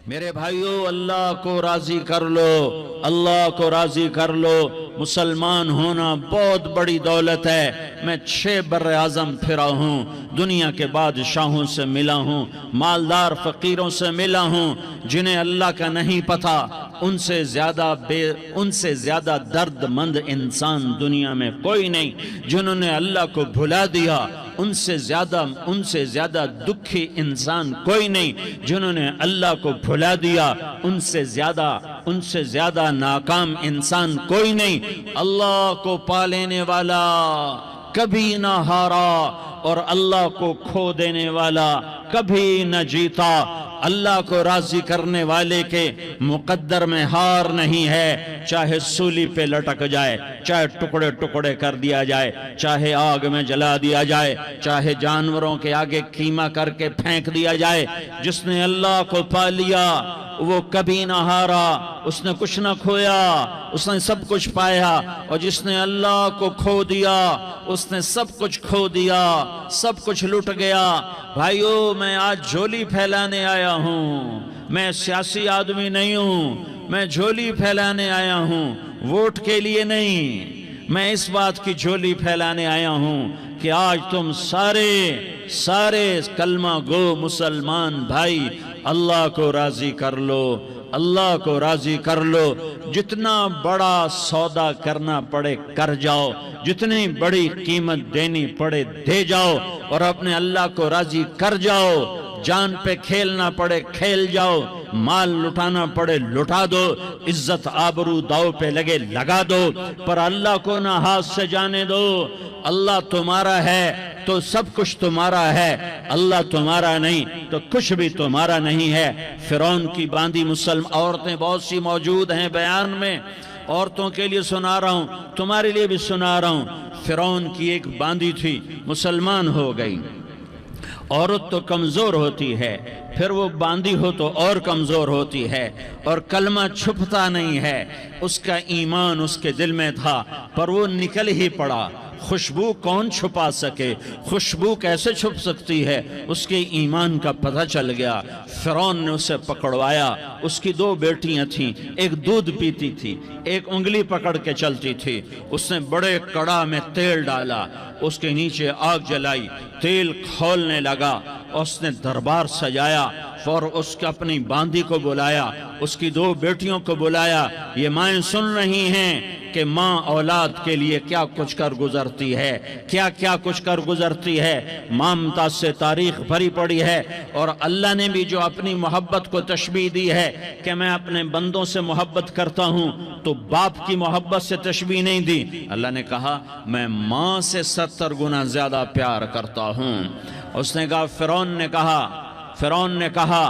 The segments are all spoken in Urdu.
میرے بھائیو، اللہ کو راضی کر لو، اللہ کو راضی کر لو۔ مسلمان ہونا بہت بڑی دولت ہے۔ میں 6 بر اعظم پھرا ہوں، دنیا کے بادشاہوں سے ملا ہوں، مالدار فقیروں سے ملا ہوں، جنہیں اللہ کا نہیں پتہ، ان سے زیادہ درد مند انسان دنیا میں کوئی نہیں۔ جنہوں نے اللہ کو بھلا دیا، ان سے زیادہ دکھی انسان کوئی نہیں۔ جنہوں نے اللہ کو بھلا دیا، ان سے زیادہ ناکام انسان کوئی نہیں۔ اللہ کو پا لینے والا کبھی نہ ہارا، اور اللہ کو کھو دینے والا کبھی نہ جیتا۔ اللہ کو راضی کرنے والے کے مقدر میں ہار نہیں ہے، چاہے سولی پہ لٹک جائے، چاہے ٹکڑے ٹکڑے کر دیا جائے، چاہے آگ میں جلا دیا جائے، چاہے جانوروں کے آگے قیمہ کر کے پھینک دیا جائے۔ جس نے اللہ کو پا لیا وہ کبھی نہ ہارا، اس نے کچھ نہ کھویا، اس نے سب کچھ پایا۔ اور جس نے اللہ کو کھو دیا، اس نے سب کچھ کھو دیا، سب کچھ لٹ گیا۔ بھائیو، میں آج جھولی پھیلانے آیا ہوں، میں سیاسی آدمی نہیں ہوں، میں جھولی پھیلانے آیا ہوں، ووٹ کے لیے نہیں۔ میں اس بات کی جھولی پھیلانے آیا ہوں کہ آج تم سارے کلمہ گو مسلمان بھائی اللہ کو راضی کر لو، اللہ کو راضی کر لو۔ جتنا بڑا سودا کرنا پڑے کر جاؤ، جتنی بڑی قیمت دینی پڑے دے جاؤ، اور اپنے اللہ کو راضی کر جاؤ۔ جان پہ کھیلنا پڑے کھیل جاؤ، مال لٹانا پڑے لٹا دو، عزت آبرو داؤ پہ لگے لگا دو، پر اللہ کو نہ ہاتھ سے جانے دو۔ اللہ تمہارا ہے تو سب کچھ تمہارا ہے، اللہ تمہارا نہیں تو کچھ بھی تمہارا نہیں ہے۔ فرعون کی باندھی مسلم عورتیں بہت سی موجود ہیں بیان میں، عورتوں کے لیے سنا رہا ہوں، تمہارے لیے بھی سنا رہا ہوں۔ فرعون کی ایک باندھی تھی، مسلمان ہو گئی۔ عورت تو کمزور ہوتی ہے، پھر وہ باندھی ہو تو اور کمزور ہوتی ہے، اور کلمہ چھپتا نہیں ہے۔ اس کا ایمان اس کے دل میں تھا، پر وہ نکل ہی پڑا۔ خوشبو کون چھپا سکے؟ خوشبو کیسے چھپ سکتی ہے؟ اس کے ایمان کا پتہ چل گیا۔ فرعون نے اسے پکڑوایا۔ اس کی 2 بیٹیاں تھیں، ایک دودھ پیتی تھی، ایک انگلی پکڑ کے چلتی تھی۔ اس نے بڑے کڑا میں تیل ڈالا، اس کے نیچے آگ جلائی، تیل کھولنے لگا، اس نے دربار سجایا، اور اس کے اپنی باندھی کو بلایا، اس کی 2 بیٹیوں کو بلایا۔ یہ مائیں سن رہی ہیں کہ ماں اولاد کے لیے کیا کچھ کر گزرتی ہے، کیا کچھ کر گزرتی ہے۔ مامتا سے تاریخ بھری پڑی ہے، اور اللہ نے بھی جو اپنی محبت کو تشبیہ دی ہے کہ میں اپنے بندوں سے محبت کرتا ہوں، تو باپ کی محبت سے تشبیہ نہیں دی۔ اللہ نے کہا میں ماں سے 70 گنا زیادہ پیار کرتا ہوں۔ اس نے کہا، فرعون نے کہا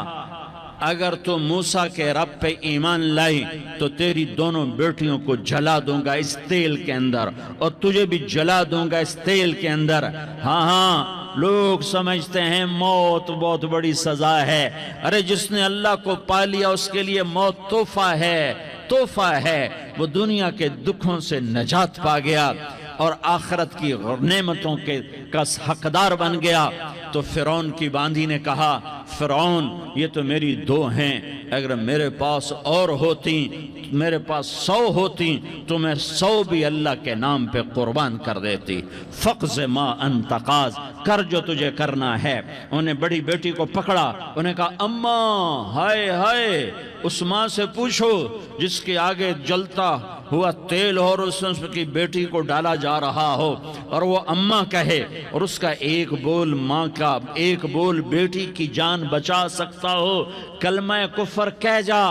اگر تو موسیٰ کے رب پہ ایمان لائی تو تیری دونوں بیٹیوں کو جلا دوں گا اس تیل کے اندر، اور تجھے بھی جلا دوں گا اس تیل کے اندر۔ ہاں لوگ سمجھتے ہیں موت بہت بڑی سزا ہے۔ ارے جس نے اللہ کو پا لیا اس کے لیے موت تحفہ ہے۔ وہ دنیا کے دکھوں سے نجات پا گیا اور آخرت کی نعمتوں کا حقدار بن گیا۔ تو فرعون کی باندھی نے کہا، فرعون یہ تو میری 2 ہیں، اگر میرے پاس اور ہوتی، میرے پاس 100 ہوتی تو میں 100 بھی اللہ کے نام پہ قربان کر دیتی۔ فقض ما انت قاض، کر جو تجھے کرنا ہے۔ انہیں بڑی بیٹی کو پکڑا، انہیں کہا اماں، ہائے اس ماں سے پوچھو جس کے آگے جلتا ہوا تیل اور اس کی بیٹی کو ڈالا جا رہا ہو، اور وہ اماں کہے، اور اس کا ایک بول ماں کا، ایک بول بیٹی کی جان بچا سکتا ہو۔ کلمہ کفر کہہ جا،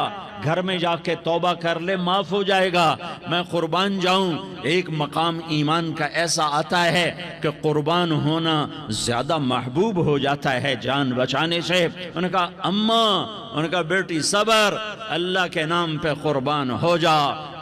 گھر میں جا کے توبہ کر لے، معاف ہو جائے گا۔ میں قربان جاؤں۔ ایک مقام ایمان کا ایسا آتا ہے کہ قربان ہونا زیادہ محبوب ہو جاتا ہے جان بچانے سے۔ انہوں نے کہا اماں، انہوں نے کہا بیٹی صبر، اللہ کے نام پہ قربان ہو جا۔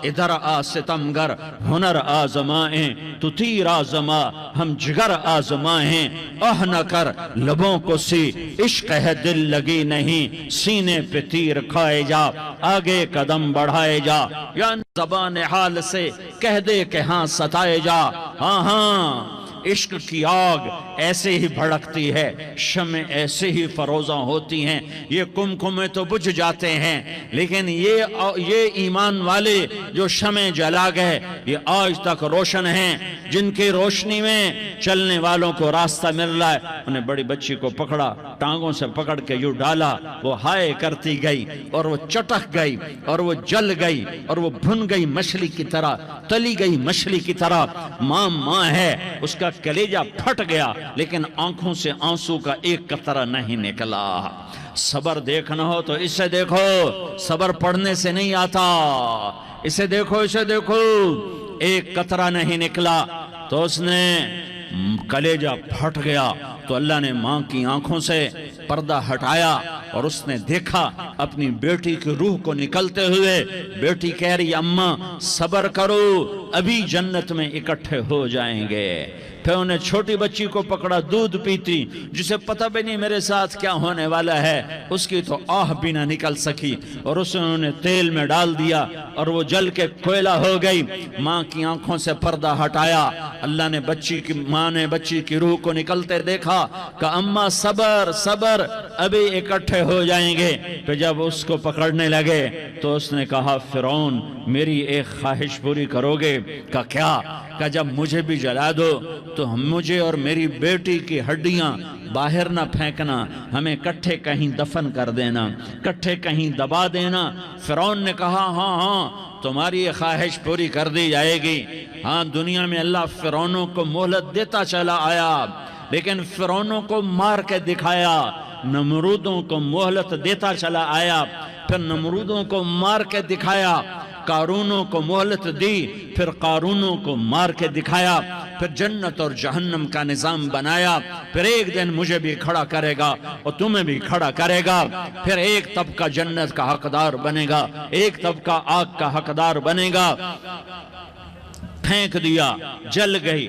ادھر آ ستمگر، ہنر آزمائیں تو تیر آزما، ہم جگر آزمائیں اہ نہ کر لبوں کو سی، عشق ہے دل لگی نہیں، سینے پہ تیر کھائے جا، آگے قدم بڑھائے جا، یا زبان حال سے کہہ دے کہ ہاں ستائے جا۔ ہاں عشق کی آگ ایسے ہی بھڑکتی ہے، شمع ایسے ہی فروزاں ہوتی ہیں، یہ کمکمے تو بجھ جاتے ہیں، لیکن یہ ایمان والے جو شمع جلا گئے یہ آج تک روشن ہیں، جن کی روشنی میں چلنے والوں کو راستہ مل رہا ہے۔ انہیں بڑی بچی کو پکڑا، ٹانگوں سے پکڑ کے یوں ڈالا، وہ ہائے کرتی گئی اور وہ چٹک گئی اور وہ جل گئی اور وہ بھن گئی مچھلی کی طرح، تلی گئی مچھلی کی طرح۔ ماں ہے، اس کا کلیجہ پھٹ گیا لیکن آنکھوں سے آنسو کا ایک قطرہ نہیں نکلا۔ صبر دیکھنا ہو تو اسے دیکھو، صبر پڑھنے سے نہیں آتا، اسے دیکھو، اسے دیکھو۔ ایک قطرہ نہیں نکلا تو اس نے کلیجہ پھٹ گیا، تو اللہ نے ماں کی آنکھوں سے پردہ ہٹایا اور اس نے دیکھا اپنی بیٹی کی روح کو نکلتے ہوئے۔ بیٹی کہہ رہی اماں صبر کرو، ابھی جنت میں اکٹھے ہو جائیں گے۔ پھر انہیں چھوٹی بچی کو پکڑا، دودھ پیتی، جسے پتہ بھی نہیں میرے ساتھ کیا ہونے والا ہے، اس کی تو آہ بھی نہ نکل سکی، اور اسے انہوں نے تیل میں ڈال دیا اور وہ جل کے کوئلہ ہو گئی۔ ماں کی آنکھوں سے پردہ ہٹایا، اللہ نے ماں نے بچی کی روح کو نکلتے دیکھا، کہا اماں صبر صبر، ابھی اکٹھے ہو جائیں گے۔ پھر جب اس کو پکڑنے لگے تو اس نے کہا فرعون میری ایک خواہش پوری کرو گے؟ کہا کیا؟ کہا جب مجھے بھی جلا دو تو مجھے اور میری بیٹی کی ہڈیاں باہر نہ پھینکنا، ہمیں کٹھے کہیں دفن کر دینا، کٹھے کہیں دبا دینا۔ فرعون نے کہا ہاں تمہاری یہ خواہش پوری کر دی جائے گی۔ ہاں دنیا میں اللہ فرعونوں کو مہلت دیتا چلا آیا، لیکن فرعونوں کو مار کے دکھایا، نمرودوں کو مہلت دیتا چلا آیا، پھر نمرودوں کو مار کے دکھایا، قارونوں کو مہلت دی، پھر قارونوں کو مار کے دکھایا، پھر جنت اور جہنم کا نظام بنایا، پھر ایک دن مجھے بھی کھڑا کرے گا اور تمہیں بھی کھڑا کرے گا، پھر ایک طبقہ جنت کا حقدار بنے گا، ایک طبقہ آگ کا حقدار بنے گا۔ پھینک دیا، جل گئی،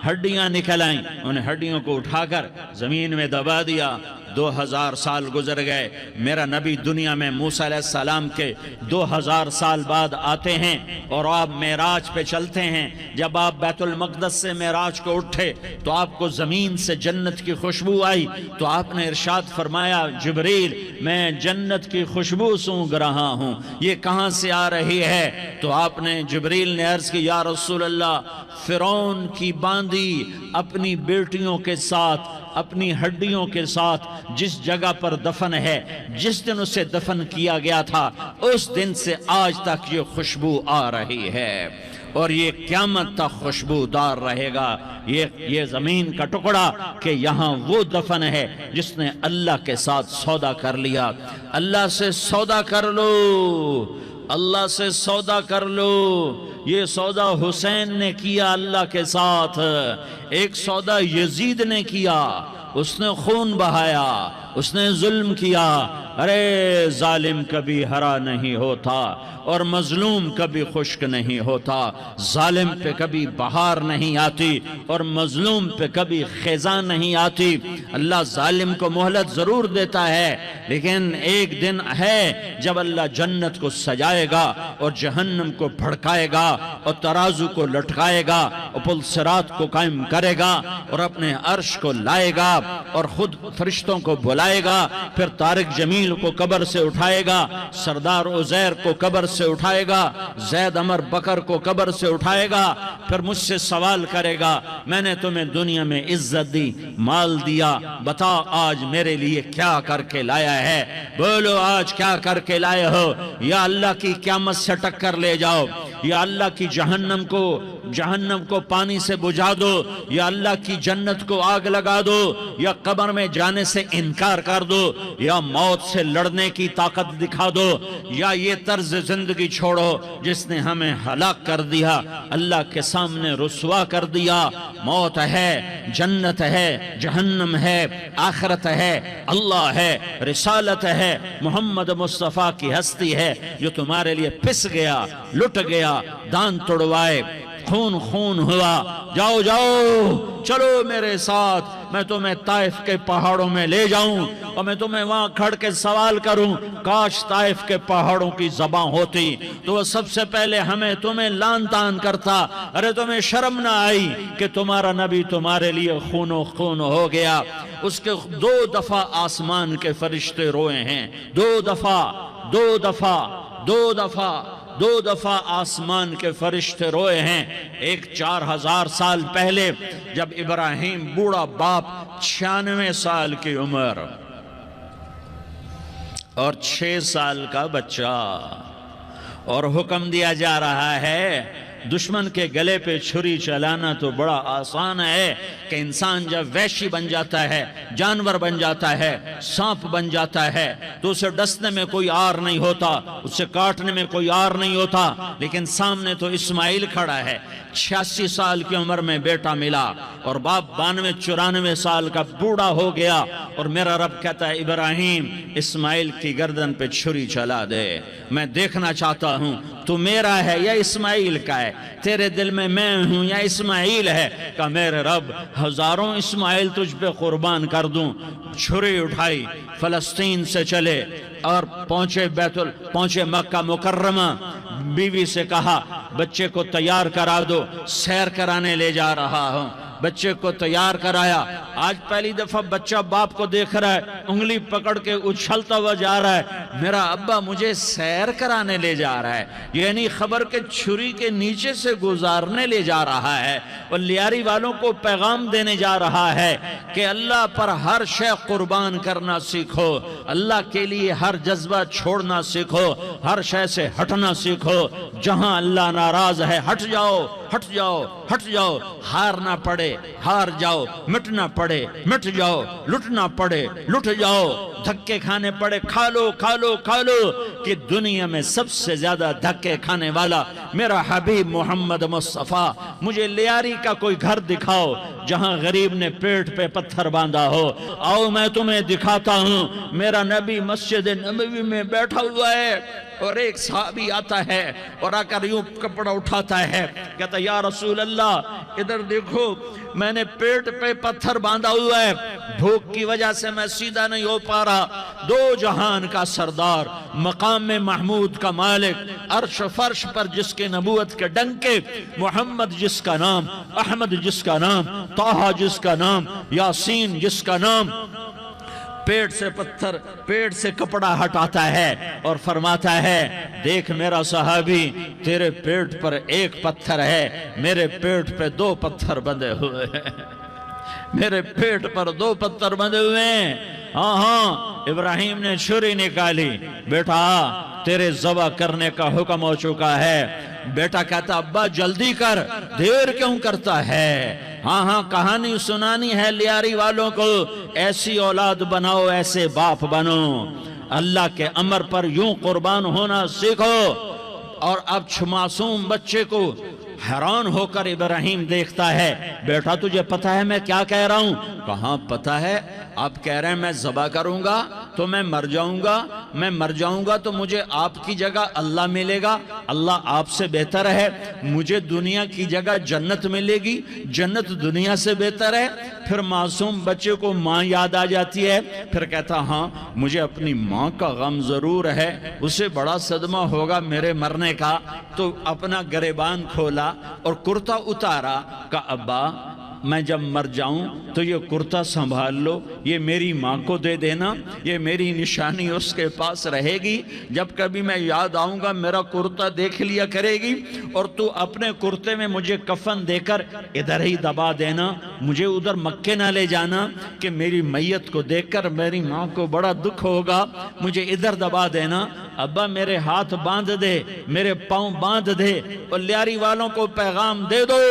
ہڈیاں نکل آئیں، انہیں ہڈیوں کو اٹھا کر زمین میں دبا دیا۔ 2000 سال گزر گئے، میرا نبی دنیا میں موسیٰ علیہ السلام کے 2000 سال بعد آتے ہیں اور آپ معراج پہ چلتے ہیں۔ جب آپ بیت المقدس سے معراج کو اٹھے تو آپ کو زمین سے جنت کی خوشبو آئی، تو آپ نے ارشاد فرمایا جبریل میں جنت کی خوشبو سونگ رہا ہوں، یہ کہاں سے آ رہی ہے؟ تو آپ نے جبریل نے عرض کی یا رسول اللہ فرعون کی باندی اپنی بیٹیوں کے ساتھ، اپنی ہڈیوں کے ساتھ جس جگہ پر دفن ہے، جس دن اسے دفن کیا گیا تھا اس دن سے آج تک یہ خوشبو آ رہی ہے، اور یہ قیامت تک خوشبودار رہے گا۔ یہ زمین کا ٹکڑا کہ یہاں وہ دفن ہے جس نے اللہ کے ساتھ سودا کر لیا۔ اللہ سے سودا کر لو، اللہ سے سودا کر لو۔ یہ سودا حسین نے کیا اللہ کے ساتھ، ایک سودا یزید نے کیا، اس نے خون بہایا، اس نے ظلم کیا۔ ارے ظالم کبھی ہرا نہیں ہوتا اور مظلوم کبھی خشک نہیں ہوتا، ظالم پہ کبھی بہار نہیں آتی اور مظلوم پہ کبھی خزاں نہیں آتی۔ اللہ ظالم کو مہلت ضرور دیتا ہے، لیکن ایک دن ہے جب اللہ جنت کو سجائے گا اور جہنم کو بھڑکائے گا اور ترازو کو لٹکائے گا اور پل صراط کو قائم کرے گا اور اپنے عرش کو لائے گا اور خود فرشتوں کو بلائے گا، پھر طارق جمیل کو قبر سے اٹھائے گا، سردار عزیر کو قبر سے اٹھائے گا، زید عمر بکر کو قبر سے اٹھائے گا، پھر مجھ سے سوال کرے گا میں نے تمہیں دنیا میں عزت دی، مال دیا، بتا آج میرے لیے کیا کر کے لایا ہے؟ بولو آج کیا کر کے لائے ہو؟ یا اللہ کی قیامت سے ٹکر لے جاؤ، یا اللہ کی جہنم کو پانی سے بجھا دو، یا اللہ کی جنت کو آگ لگا دو، یا قبر میں جانے سے انکار کر دو، یا موت سے لڑنے کی طاقت دکھا دو، یا یہ طرز زندگی چھوڑو جس نے ہمیں ہلاک کر دیا، اللہ کے سامنے رسوا کر دیا۔ موت ہے، جنت ہے، جہنم ہے، آخرت ہے، اللہ ہے، رسالت ہے، محمد مصطفیٰ کی ہستی ہے جو تمہارے لیے پس گیا، لٹ گیا، دان توڑوائے، خون خون ہوا، جاؤ جاؤ چلو میرے ساتھ، میں تمہیں طائف کے پہاڑوں میں لے جاؤں اور میں تمہیں وہاں کھڑ کے سوال کروں، کاش طائف کے پہاڑوں کی زبان ہوتی تو وہ سب سے پہلے ہمیں تمہیں لان تان کرتا، ارے تمہیں شرم نہ آئی کہ تمہارا نبی تمہارے لیے خون و خون ہو گیا۔ اس کے 2 دفعہ آسمان کے فرشتے روئے ہیں، 2 دفعہ آسمان کے فرشتے روئے ہیں۔ ایک 4000 سال پہلے جب ابراہیم بوڑھا باپ 96 سال کی عمر اور 6 سال کا بچہ، اور حکم دیا جا رہا ہے دشمن کے گلے پہ چھری چلانا تو بڑا آسان ہے کہ انسان جب وحشی بن جاتا ہے، جانور بن جاتا ہے، سانپ بن جاتا ہے تو اسے ڈسنے میں کوئی آر نہیں ہوتا، اسے کاٹنے میں کوئی آر نہیں ہوتا، لیکن سامنے تو اسماعیل کھڑا ہے، 86 سال کی عمر میں بیٹا ملا اور باپ 92-94 سال کا بوڑھا ہو گیا، اور میرا رب کہتا ہے ابراہیم اسماعیل کی گردن پہ چھری چلا دے، میں دیکھنا چاہتا ہوں تو میرا ہے یا اسماعیل کا ہے، تیرے دل میں ہوں یا اسماعیل ہے؟ کہ میرے رب ہزاروں اسماعیل تجھ پہ قربان کر دوں۔ چھری اٹھائی، فلسطین سے چلے اور پہنچے مکہ مکرمہ، بیوی سے کہا بچے کو تیار کرا دو، سیر کرانے لے جا رہا ہوں، بچے کو تیار کرایا۔ آج پہلی دفعہ بچہ باپ کو دیکھ رہا ہے، انگلی پکڑ کے اچھلتا ہوا جا رہا ہے، میرا ابا مجھے سیر کرانے لے جا رہا ہے، یعنی خبر کے چھری کے نیچے سے گزارنے لے جا رہا ہے، اور لیاری والوں کو پیغام دینے جا رہا ہے کہ اللہ پر ہر شے قربان کرنا سیکھو، اللہ کے لیے ہر جذبہ چھوڑنا سیکھو، ہر شے سے ہٹنا سیکھو، جہاں اللہ ناراض ہے ہٹ جاؤ، ہٹ جاؤ، ہٹ جاؤ، ہار نہ پڑے ہار جاؤ، مٹنا پڑے مٹ جاؤ، لٹنا پڑے لٹ جاؤ، دھکے کھانے پڑے کھا لو کھا لو کھا لو، کہ دنیا میں سب سے زیادہ دھکے کھانے والا میرا حبیب محمد مصطفیٰ۔ مجھے لیاری کا کوئی گھر دکھاؤ جہاں غریب نے پیٹ پہ پتھر باندھا ہو، آؤ میں تمہیں دکھاتا ہوں۔ میرا نبی مسجد نبوی میں بیٹھا ہوا ہے اور ایک صحابی آتا ہے اور آ کر یوں کپڑا اٹھاتا ہے، کہتا یا رسول اللہ ادھر دیکھو، میں نے پیٹ پہ پتھر باندھا ہوا ہے، بھوک کی وجہ سے میں سیدھا نہیں ہو پا رہا۔ 2 جہان کا سردار، مقام محمود کا مالک، عرش فرش پر جس کے نبوت کے ڈنکے، محمد جس کا نام، احمد جس کا نام، طٰہٰ جس کا نام، یاسین جس کا نام، پیٹ سے کپڑا ہٹاتا ہے اور فرماتا ہے دیکھ میرا صحابی، تیرے پیٹ پر 1 پتھر ہے، میرے پیٹ پہ 2 پتھر بندھے ہوئے ہیں، میرے پیٹ پر 2 پتھر بندھے ہوئے ہیں۔ ہاں ابراہیم نے چھری نکالی، بیٹا تیرے ذبح کرنے کا حکم ہو چکا ہے۔ بیٹا کہتا ابا جلدی کر، دیر کیوں کرتا ہے؟ ہاں کہانی سنانی ہے لیاری والوں کو، ایسی اولاد بناؤ، ایسے باپ بنو، اللہ کے امر پر یوں قربان ہونا سیکھو۔ اور اب معصوم بچے کو حیران ہو کر ابراہیم دیکھتا ہے، بیٹا تجھے پتہ ہے میں کیا کہہ رہا ہوں؟ کہاں پتہ ہے، آپ کہہ رہے ہیں میں ذبح کروں گا تو میں مر جاؤں گا، میں مر جاؤں گا تو مجھے آپ کی جگہ اللہ ملے گا، اللہ آپ سے بہتر ہے، مجھے دنیا کی جگہ جنت ملے گی، جنت دنیا سے بہتر ہے۔ پھر معصوم بچے کو ماں یاد آ جاتی ہے، پھر کہتا ہاں مجھے اپنی ماں کا غم ضرور ہے، اسے بڑا صدمہ ہوگا میرے مرنے کا۔ تو اپنا گریبان کھولا اور کرتا اتارا، کہ ابا میں جب مر جاؤں تو یہ کرتا سنبھال لو، یہ میری ماں کو دے دینا، یہ میری نشانی اس کے پاس رہے گی، جب کبھی میں یاد آؤں گا میرا کرتا دیکھ لیا کرے گی، اور تو اپنے کرتے میں مجھے کفن دے کر ادھر ہی دبا دینا، مجھے ادھر مکے نہ لے جانا کہ میری میت کو دیکھ کر میری ماں کو بڑا دکھ ہوگا، مجھے ادھر دبا دینا۔ ابا میرے ہاتھ باندھ دے، میرے پاؤں باندھ دے، اور لیاری والوں کو پیغام دے دو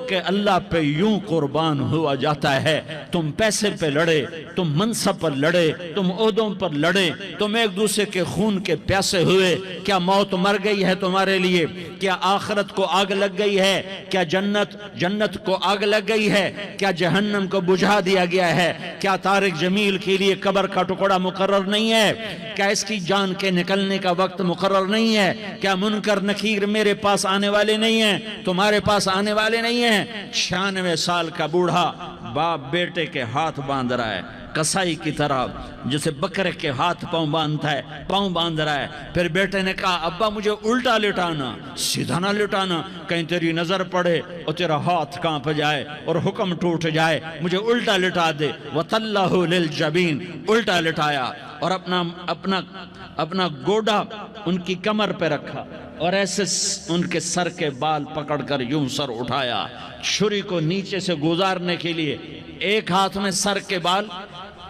کہ اللہ پہ یوں قربان قربان ہوا جاتا ہے۔ تم پیسے پہ لڑے، تم منصب پر لڑے، تم عہدوں پر لڑے، تم ایک دوسرے کے خون کے پیاسے ہوئے۔ کیا موت مر گئی ہے تمہارے لیے؟ کیا آخرت کو آگ لگ گئی ہے؟ کیا جنت کو آگ لگ گئی ہے؟ کیا جہنم کو بجھا دیا گیا ہے؟ کیا طارق جمیل کے لیے قبر کا ٹکڑا مقرر نہیں ہے؟ کیا اس کی جان کے نکلنے کا وقت مقرر نہیں ہے؟ کیا منکر نکیر میرے پاس آنے والے نہیں ہیں، تمہارے پاس آنے والے نہیں ہیں؟ 96 سال کا بوڑھا باپ بیٹے کے ہاتھ باندھ رہا ہے، کسائی کی طرح، جسے بکرے کے ہاتھ پاؤں باندھ رہا ہے۔ پھر بیٹے نے کہا ابا مجھے الٹا لٹانا، سیدھا نہ لٹانا، کہیں تیری نظر پڑے اور تیرا ہاتھ کانپ جائے اور حکم ٹوٹ جائے، مجھے الٹا لٹا دے۔ وَطَلَّهُ لِلْجَبِينَ، الٹا لٹایا اور اپنا گوڈا ان کی کمر پہ رکھا اور ایسے ان کے سر کے بال پکڑ کر یوں سر اٹھایا، چھری کو نیچے سے گزارنے کے لیے، ایک ہاتھ میں سر کے بال،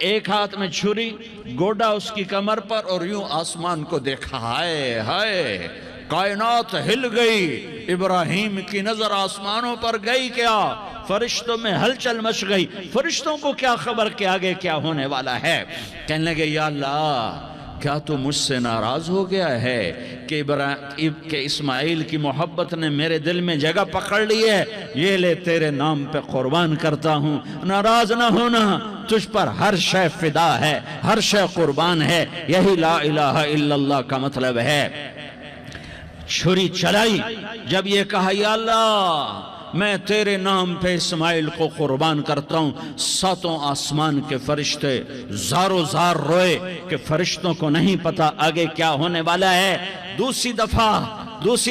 ایک ہاتھ میں چھری، گوڈا اس کی کمر پر، اور یوں آسمان کو دیکھا۔ ہائے ہائے، کائنات ہل گئی، ابراہیم کی نظر آسمانوں پر گئی کیا؟ فرشتوں میں ہلچل مچ گئی۔ فرشتوں کو کیا خبر کہ آگے کیا ہونے والا ہے؟ کہنے لگے یا اللہ، کیا تو مجھ سے ناراض ہو گیا ہے کہ اسماعیل کی محبت نے میرے دل میں جگہ پکڑ لی ہے؟ یہ لے تیرے نام پہ قربان کرتا ہوں، ناراض نہ ہونا، تجھ پر ہر شے فدا ہے، ہر شے قربان ہے۔ یہی لا الہ الا اللہ کا مطلب ہے۔ چھری چلائی، جب یہ کہا یا اللہ میں تیرے نام پہ اسماعیل کو قربان کرتا ہوں، 7 آسمان کے فرشتے زارو زار روئے کہ فرشتوں کو نہیں پتا آگے کیا ہونے والا ہے۔ دوسری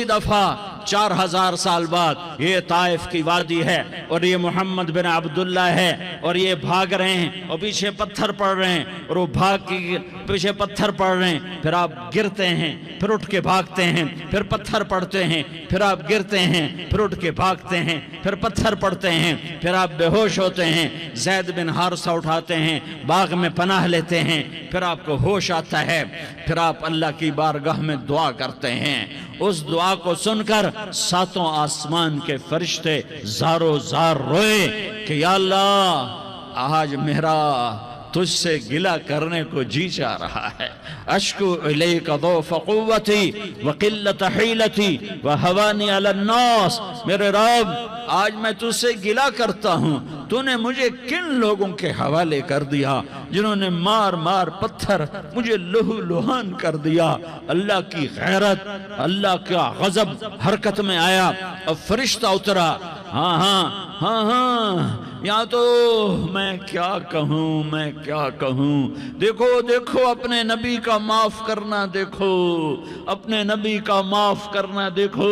دفعہ 4000 سال بعد یہ طائف کی وادی ہے اور یہ محمد بن عبداللہ ہے اور یہ بھاگ رہے ہیں اور پیچھے پتھر پڑ رہے ہیں، اور وہ بھاگ کے پیچھے پتھر پڑ رہے ہیں، پھر آپ گرتے ہیں، پھر اٹھ کے بھاگتے ہیں، پھر پتھر پڑتے ہیں، پھر آپ گرتے ہیں، پھر اٹھ کے بھاگتے ہیں، پھر پتھر پڑتے ہیں، پھر آپ بے ہوش ہوتے ہیں، زید بن حارثہ اٹھاتے ہیں، باغ میں پناہ لیتے ہیں، پھر آپ کو ہوش آتا ہے، پھر آپ اللہ کی بارگاہ میں دعا کرتے ہیں۔ اس دعا کو سن کر 7 آسمان کے فرشتے زارو زار روئے کہ یا اللہ آج میرا تجھ سے گلہ کرنے کو جی چاہ رہا ہے۔ اشکو الیک ضعف قوتی وقلت حیلتی وہوانی علی الناس، میرے رب آج میں تجھ سے گلہ کرتا ہوں، تو نے مجھے کن لوگوں کے حوالے کر دیا جنہوں نے مار مار پتھر مجھے لہو لہان کر دیا۔ اللہ کی غیرت، اللہ کا غضب حرکت میں آیا اور فرشتہ اترا۔ ہاں یا تو میں کیا کہوں، دیکھو اپنے نبی کا معاف کرنا، دیکھو اپنے نبی کا معاف کرنا، دیکھو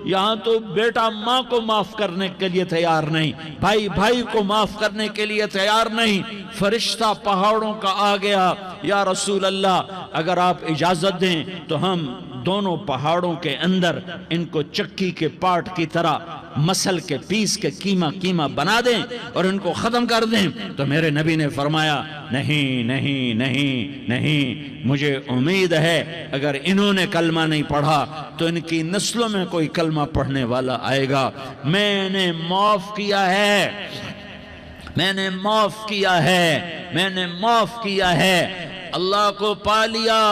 یہاں تو بیٹا ماں کو معاف کرنے کے لیے تیار نہیں، بھائی کو معاف کرنے کے لیے تیار نہیں۔ فرشتہ پہاڑوں کا آ گیا، یا رسول اللہ اگر آپ اجازت دیں تو ہم دونوں پہاڑوں کے اندر ان کو چکی کے پاٹ کی طرح مسل کے پیس کے کیما بنا دیں اور ان کو ختم کر دیں۔ تو میرے نبی نے فرمایا نہیں، مجھے امید ہے اگر انہوں نے کلمہ نہیں پڑھا تو ان کی نسلوں میں کوئی کلمہ پڑھنے والا آئے گا۔ میں نے معاف کیا ہے، اللہ کو پا لیا،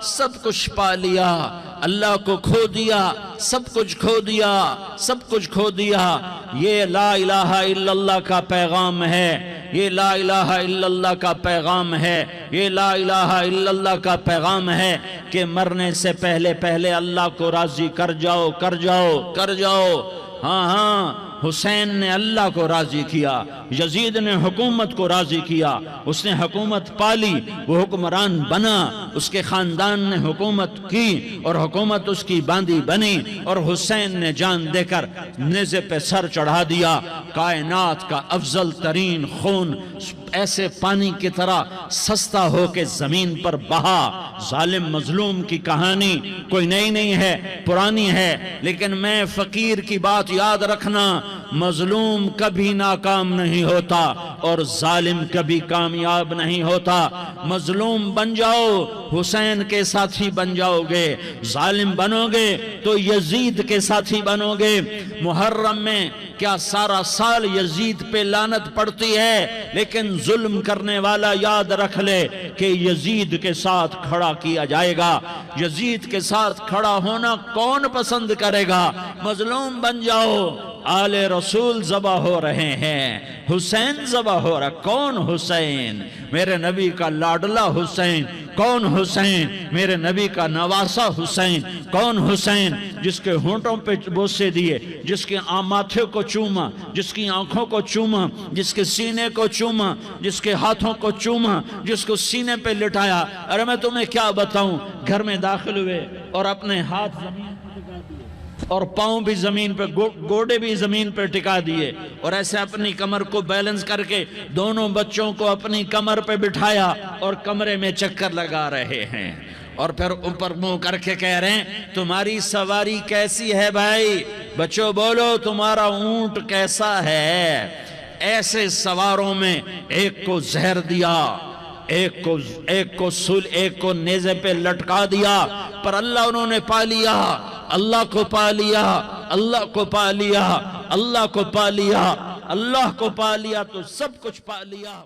سب کچھ پا لیا، اللہ کو کھو دیا، سب کچھ کھو دیا۔ یہ لا الہ الا اللہ کا پیغام ہے، یہ لا الہ الا اللہ کا پیغام ہے، یہ لا الہ الا اللہ کا پیغام ہے کہ مرنے سے پہلے اللہ کو راضی کر جاؤ۔ ہاں حسین نے اللہ کو راضی کیا، یزید نے حکومت کو راضی کیا، اس نے حکومت پالی، وہ حکمران بنا، اس کے خاندان نے حکومت کی اور حکومت اس کی باندھی بنی، اور حسین نے جان دے کر نیزے پہ سر چڑھا دیا۔ کائنات کا افضل ترین خون ایسے پانی کی طرح سستا ہو کے زمین پر بہا۔ ظالم مظلوم کی کہانی کوئی نئی نہیں ہے، پرانی ہے، لیکن میں فقیر کی بات یاد رکھنا، مظلوم کبھی ناکام نہیں ہوتا اور ظالم کبھی کامیاب نہیں ہوتا۔ مظلوم بن جاؤ حسین کے ساتھی بن جاؤ گے، ظالم بنو گے تو یزید کے ساتھی بنو گے۔ محرم میں کیا سارا سال یزید پہ لعنت پڑتی ہے، لیکن ظلم کرنے والا یاد رکھ لے کہ یزید کے ساتھ کھڑا کیا جائے گا۔ یزید کے ساتھ کھڑا ہونا کون پسند کرے گا؟ مظلوم بن جاؤ۔ آل رسول ذبح ہو رہے ہیں، حسین ذبح ہو رہا۔ کون حسین؟ میرے نبی کا لاڈلا حسین۔ کون حسین؟ میرے نبی کا نواسا حسین۔ کون حسین؟ جس کے ہونٹوں پہ بوسے دیے، جس کے ماتھے کو چوما، جس کی آنکھوں کو چوما، جس کے سینے کو چوما، جس کے ہاتھوں کو چوما، جس کو سینے پہ لٹایا۔ ارے میں تمہیں کیا بتاؤں، گھر میں داخل ہوئے اور اپنے ہاتھ زمین پہ ٹکا دیے اور پاؤں بھی زمین پہ، گوڑے بھی زمین پہ ٹکا دیے، اور ایسے اپنی کمر کو بیلنس کر کے دونوں بچوں کو اپنی کمر پہ بٹھایا اور کمرے میں چکر لگا رہے ہیں، اور پھر اوپر منہ کر کے کہہ رہے ہیں تمہاری سواری کیسی ہے بھائی؟ بچوں بولو تمہارا اونٹ کیسا ہے؟ ایسے سواروں میں ایک کو زہر دیا، ایک کو نیزے پہ لٹکا دیا، پر اللہ انہوں نے پا لیا، اللہ کو پا لیا، اللہ کو پا لیا، اللہ کو پا لیا، اللہ کو پا لیا تو سب کچھ پا لیا۔